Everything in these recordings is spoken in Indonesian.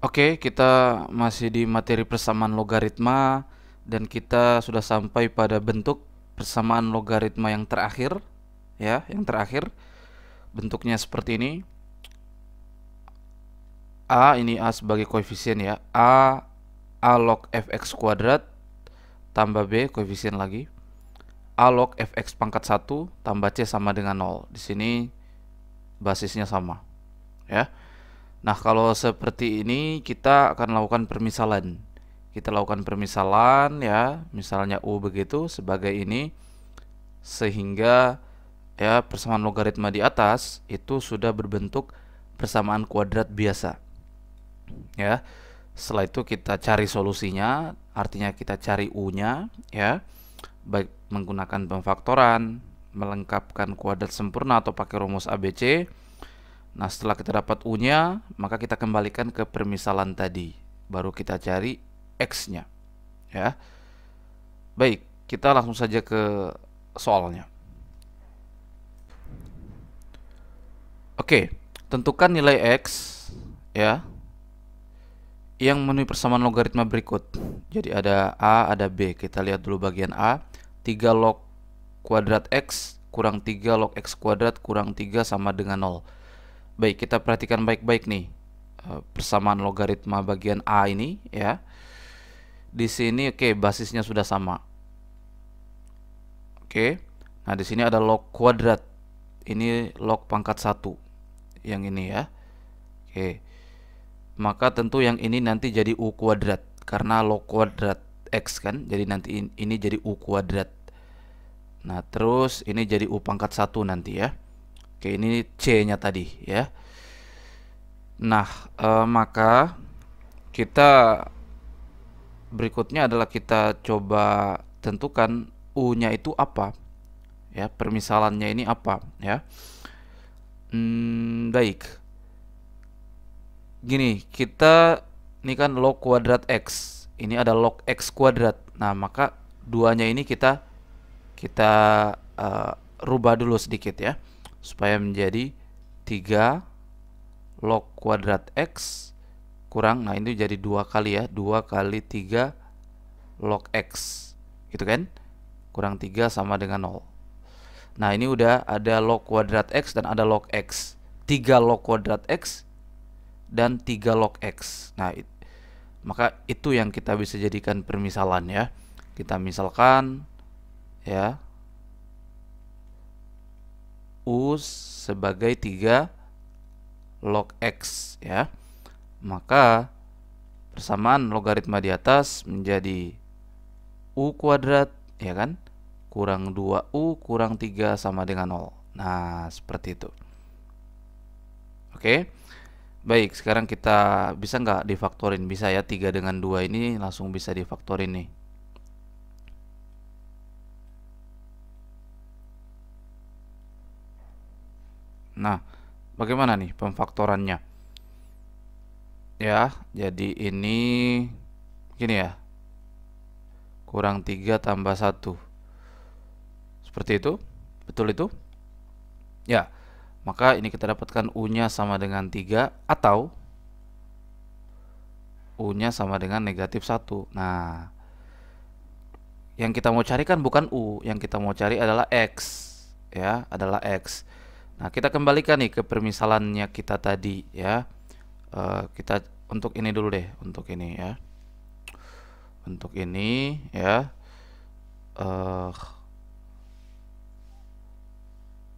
Oke, kita masih di materi persamaan logaritma dan kita sudah sampai pada bentuk persamaan logaritma yang terakhir, ya, yang terakhir. Bentuknya seperti ini. Ini A sebagai koefisien ya. A log fx kuadrat tambah B koefisien lagi. A log fx pangkat 1 tambah C sama dengan 0. Di sini basisnya sama, ya. Nah, kalau seperti ini kita akan lakukan permisalan. Kita lakukan permisalan ya, misalnya U begitu sebagai ini, sehingga ya persamaan logaritma di atas itu sudah berbentuk persamaan kuadrat biasa. Ya. Setelah itu kita cari solusinya, artinya kita cari U-nya ya, baik menggunakan pemfaktoran, melengkapkan kuadrat sempurna atau pakai rumus ABC. Nah, setelah kita dapat U-nya, maka kita kembalikan ke permisalan tadi. Baru kita cari X-nya. Ya. Baik, kita langsung saja ke soalnya. Oke, tentukan nilai X ya yang memenuhi persamaan logaritma berikut. Jadi ada A, ada B. Kita lihat dulu bagian A. 3 log kuadrat X kurang 3 log X kuadrat kurang 3 sama dengan 0. Baik, kita perhatikan baik-baik nih persamaan logaritma bagian A ini ya. Di sini oke, basisnya sudah sama. Oke. Nah, di sini ada log kuadrat. Ini log pangkat 1. Yang ini ya. Oke. Maka tentu yang ini nanti jadi U kuadrat karena log kuadrat X kan. Jadi nanti ini jadi U kuadrat. Nah, terus ini jadi U pangkat 1 nanti ya. Oke, ini C-nya tadi ya. Nah, maka kita berikutnya adalah kita coba tentukan U-nya itu apa. Ya, permisalannya ini apa ya. Baik. Gini, kita ini kan log kuadrat X. Ini ada log X kuadrat. Nah, maka duanya ini kita rubah dulu sedikit ya, supaya menjadi 3 log kuadrat X kurang, nah ini jadi 2 kali ya, 2 kali 3 log X gitu kan, kurang 3 sama dengan 0. Nah, ini udah ada log kuadrat X dan ada log X, 3 log kuadrat X dan 3 log X. Nah, maka itu yang kita bisa jadikan permisalan ya. Kita misalkan ya U sebagai 3 log X ya. Maka persamaan logaritma di atas menjadi U kuadrat ya kan, kurang 2U kurang 3 sama dengan 0. Nah, seperti itu. Oke. Baik, sekarang kita bisa nggak difaktorin? Bisa ya, 3 dengan 2 ini langsung bisa difaktorin nih. Nah, bagaimana nih pemfaktorannya? Ya, jadi ini gini ya. Kurang 3 tambah 1. Seperti itu? Betul itu? Ya, maka ini kita dapatkan U-nya sama dengan 3 atau U-nya sama dengan negatif 1. Nah, yang kita mau cari kan bukan U, yang kita mau cari adalah X. Ya, adalah X. Nah, kita kembalikan nih ke permisalannya kita tadi ya. Kita untuk ini dulu deh, untuk ini ya. Untuk ini ya.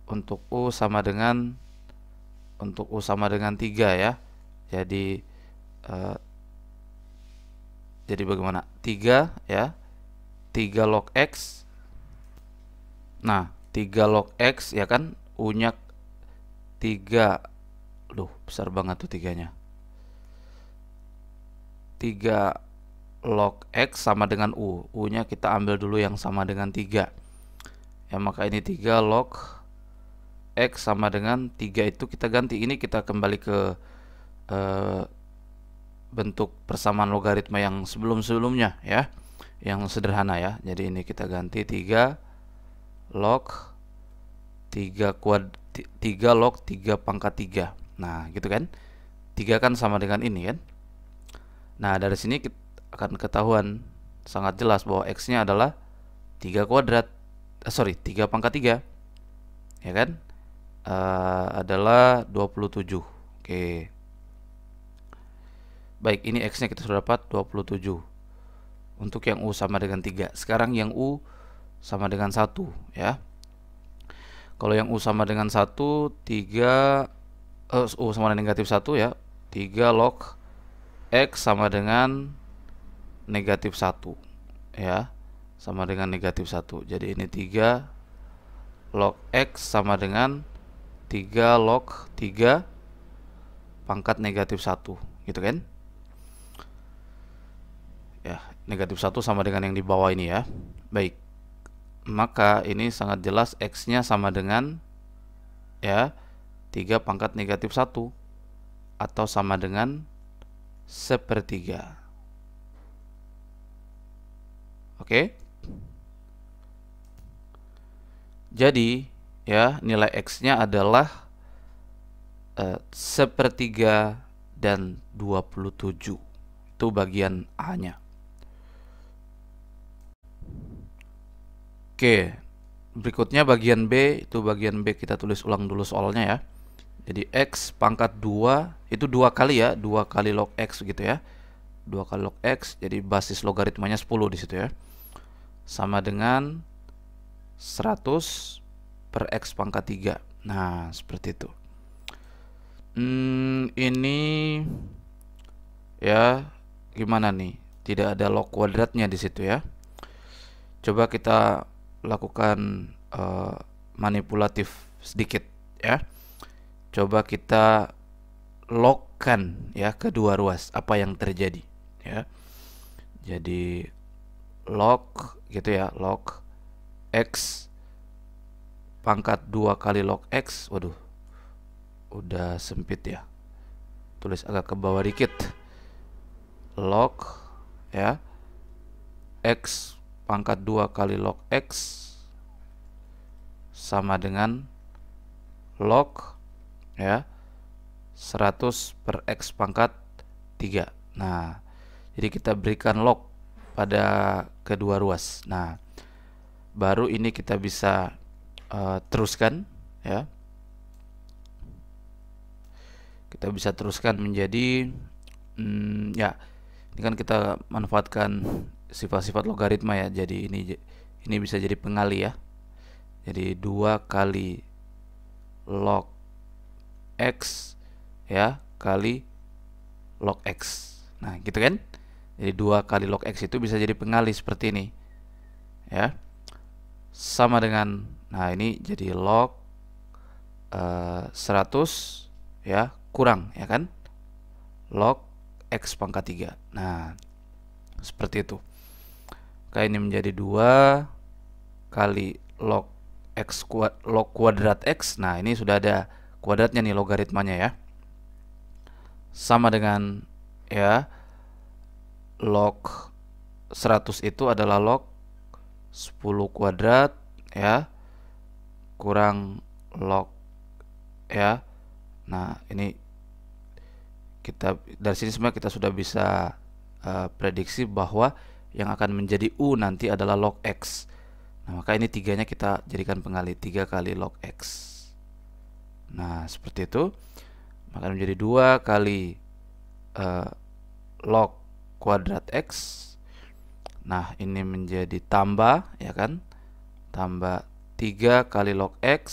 Untuk U sama dengan 3 ya. Jadi bagaimana? 3 ya. 3 log X. Nah, 3 log X ya kan, U-nya 3. Duh, besar banget tuh 3-nya. 3 log X sama dengan U. U-nya kita ambil dulu yang sama dengan 3. Ya, maka ini 3 log X sama dengan 3 itu kita ganti. Ini kita kembali ke bentuk persamaan logaritma yang sebelum-sebelumnya ya, yang sederhana ya. Jadi ini kita ganti 3 log 3 log 3 pangkat 3. Nah, gitu kan. 3 kan sama dengan ini kan. Nah, dari sini kita akan ketahuan sangat jelas bahwa X-nya adalah 3 kuadrat. 3 pangkat 3. Ya kan? Adalah 27. Oke. Baik, ini X-nya kita sudah dapat 27. Untuk yang U sama dengan 3. Sekarang yang U sama dengan 1, ya. Kalau yang U sama dengan 1, 3 U sama dengan negatif 1, ya. 3 log X sama dengan negatif 1, ya. Sama dengan negatif 1. Jadi ini 3 log X sama dengan 3 log 3 pangkat negatif 1, gitu kan? Ya, negatif 1 sama dengan yang di bawah ini, ya. Baik, maka ini sangat jelas X-nya sama dengan, ya, 3 pangkat negatif 1, atau sama dengan 1/3. Oke. Jadi, ya, nilai X-nya adalah 1/3 dan 27. Itu bagian A-nya. Oke, berikutnya bagian B. Itu bagian B kita tulis ulang dulu soalnya, ya. Jadi X pangkat 2 itu 2 kali, ya, 2 kali log X gitu, ya. 2 kali log X, jadi basis logaritmanya 10 di situ, ya. Sama dengan 100 per X pangkat 3. Nah, seperti itu. Ini, ya, gimana nih? Tidak ada log kuadratnya di situ, ya. Coba kita lakukan manipulatif sedikit, ya. Coba kita logkan, ya, kedua ruas. Apa yang terjadi, ya. Jadi log gitu, ya, log X pangkat 2 kali log X. Waduh, udah sempit, ya. Tulis agak ke bawah dikit. Log, ya, X pangkat 2 kali log X sama dengan log, ya, 100 per X pangkat 3. Nah, jadi kita berikan log pada kedua ruas. Nah, baru ini kita bisa teruskan, ya. Kita bisa teruskan menjadi ya, ini kan kita manfaatkan sifat-sifat logaritma, ya. Jadi ini bisa jadi pengali, ya. Jadi 2 kali log X, ya, kali log X. Nah, gitu kan? Jadi 2 kali log X itu bisa jadi pengali seperti ini, ya. Sama dengan, nah, ini jadi log 100, ya, kurang, ya kan, log X pangkat 3. Nah, seperti itu. Maka ini menjadi 2 kali log X log kuadrat X. Nah, ini sudah ada kuadratnya nih, logaritmanya, ya. Sama dengan, ya, log 100 itu adalah log 10 kuadrat, ya, kurang log, ya. Nah, ini kita dari sini semua kita sudah bisa prediksi bahwa yang akan menjadi U nanti adalah log X. Nah, maka ini 3-nya kita jadikan pengali, 3 kali log X. Nah, seperti itu. Maka menjadi 2 kali log kuadrat X. Nah, ini menjadi tambah, ya kan, tambah 3 kali log X.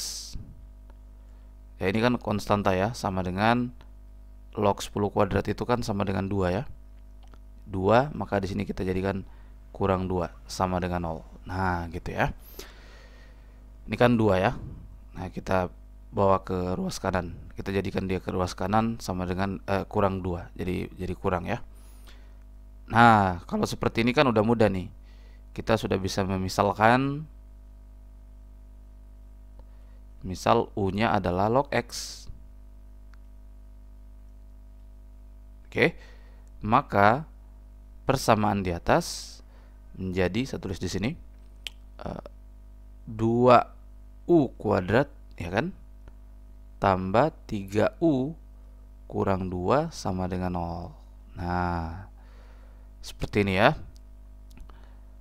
Ya, ini kan konstanta, ya, sama dengan log 10 kuadrat itu kan sama dengan 2, ya. 2, maka di sini kita jadikan kurang 2 sama dengan 0. Nah, gitu, ya. Ini kan 2, ya. Nah, kita bawa ke ruas kanan. Kita jadikan dia ke ruas kanan sama dengan kurang 2. Jadi kurang, ya. Nah, kalau seperti ini kan udah mudah nih. Kita sudah bisa memisalkan, misal U-nya adalah log X. Oke. Maka persamaan di atas menjadi, saya tulis di sini, 2U kuadrat, ya kan, tambah 3U kurang 2 sama dengan 0. Nah, Seperti ini ya.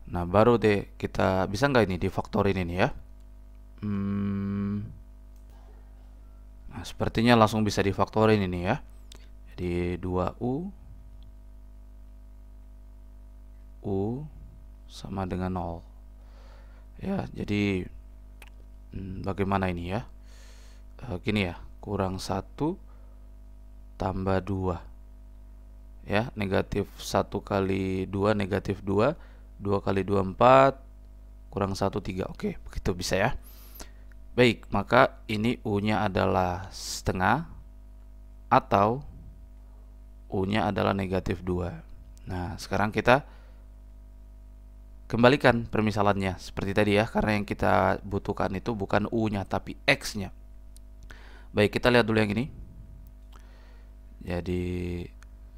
Nah, baru deh kita bisa nggak ini difaktorin ini ya. Nah, sepertinya langsung bisa difaktorin ini ya. Jadi 2U sama dengan 0 ya. Jadi bagaimana ini ya, gini ya, kurang 1 tambah 2 ya, negatif 1 kali 2 negatif 2, 2 kali 2 4, kurang 1 3. Oke, begitu bisa ya. Baik, maka ini U nya adalah setengah atau U nya adalah negatif 2. Nah, sekarang kita kembalikan permisalannya seperti tadi ya, karena yang kita butuhkan itu bukan U nya tapi X nya. Baik, kita lihat dulu yang ini. Jadi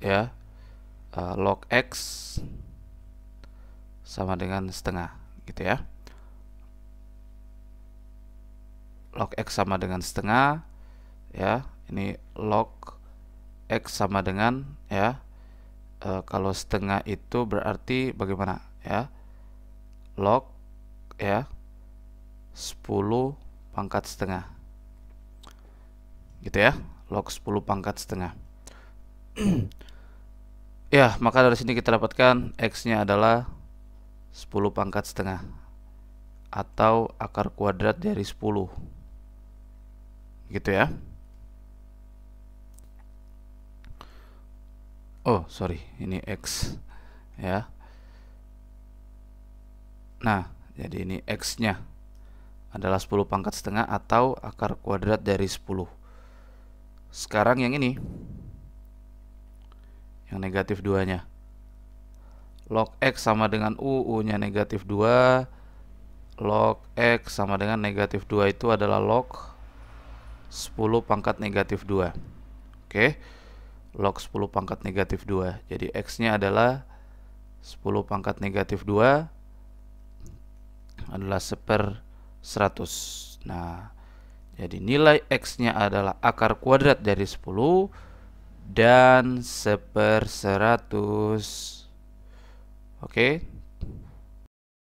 ya, log X sama dengan setengah gitu ya. Log X sama dengan setengah ya. Ini log X sama dengan ya, kalau setengah itu berarti bagaimana ya, log ya 10 pangkat setengah gitu ya, log 10 pangkat setengah. Ya, maka dari sini kita dapatkan X nya adalah 10 pangkat setengah atau akar kuadrat dari 10 gitu ya. Oh sorry, ini X ya. Nah, jadi ini X nya adalah 10 pangkat setengah atau akar kuadrat dari 10. Sekarang yang ini, yang negatif 2 nya, log X sama dengan U nya negatif 2, log X sama dengan negatif 2 itu adalah log 10 pangkat negatif 2. Oke, log 10 pangkat negatif 2. Jadi X nya adalah 10 pangkat negatif 2 adalah 1/100. Nah, jadi nilai X nya adalah akar kuadrat dari 10 dan 1/100. Oke,